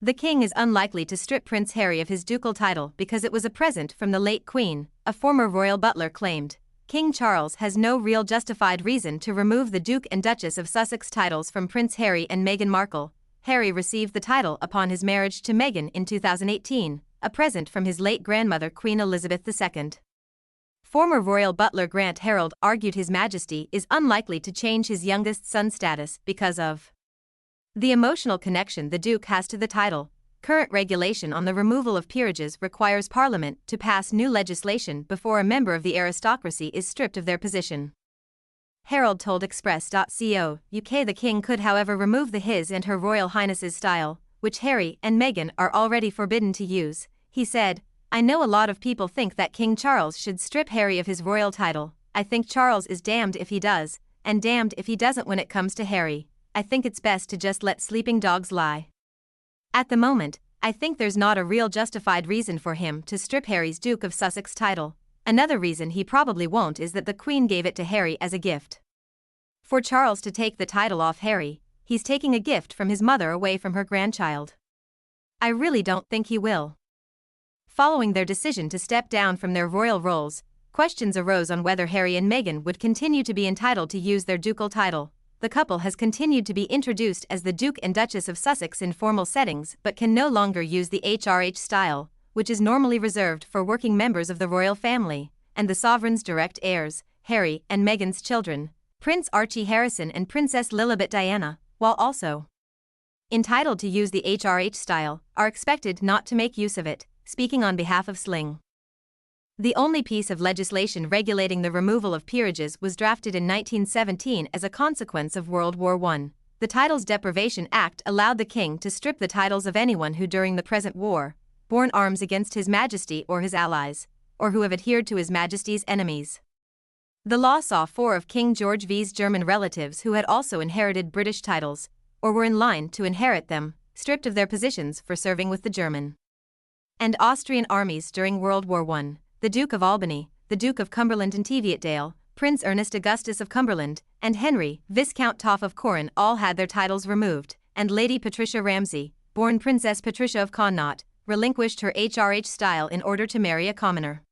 The king is unlikely to strip Prince Harry of his ducal title because it was a present from the late Queen, a former royal butler claimed. King Charles has no real justified reason to remove the Duke and Duchess of Sussex titles from Prince Harry and Meghan Markle. Harry received the title upon his marriage to Meghan in 2018, a present from his late grandmother Queen Elizabeth II. Former royal butler Grant Harold argued His Majesty is unlikely to change his youngest son's status because of the emotional connection the Duke has to the title. Current regulation on the removal of peerages requires Parliament to pass new legislation before a member of the aristocracy is stripped of their position. Harold told Express.co, UK. The King could however remove the His and Her Royal Highness's style, which Harry and Meghan are already forbidden to use. He said, "I know a lot of people think that King Charles should strip Harry of his royal title. I think Charles is damned if he does, and damned if he doesn't when it comes to Harry. I think it's best to just let sleeping dogs lie." At the moment, I think there's not a real justified reason for him to strip Harry's Duke of Sussex title. Another reason he probably won't is that the Queen gave it to Harry as a gift. For Charles to take the title off Harry, he's taking a gift from his mother away from her grandchild. I really don't think he will. Following their decision to step down from their royal roles, questions arose on whether Harry and Meghan would continue to be entitled to use their ducal title. The couple has continued to be introduced as the Duke and Duchess of Sussex in formal settings but can no longer use the HRH style, which is normally reserved for working members of the royal family, and the sovereign's direct heirs, Harry and Meghan's children, Prince Archie Harrison and Princess Lilibet Diana, while also entitled to use the HRH style, are expected not to make use of it, speaking on behalf of Sling. The only piece of legislation regulating the removal of peerages was drafted in 1917 as a consequence of World War I. The Titles Deprivation Act allowed the king to strip the titles of anyone who during the present war borne arms against His Majesty or his allies, or who have adhered to His Majesty's enemies. The law saw 4 of King George V's German relatives who had also inherited British titles, or were in line to inherit them, stripped of their positions for serving with the German and Austrian armies during World War I. The Duke of Albany, the Duke of Cumberland and Teviotdale, Prince Ernest Augustus of Cumberland, and Henry, Viscount Taaffe of Corran all had their titles removed, and Lady Patricia Ramsay, born Princess Patricia of Connaught, relinquished her HRH style in order to marry a commoner.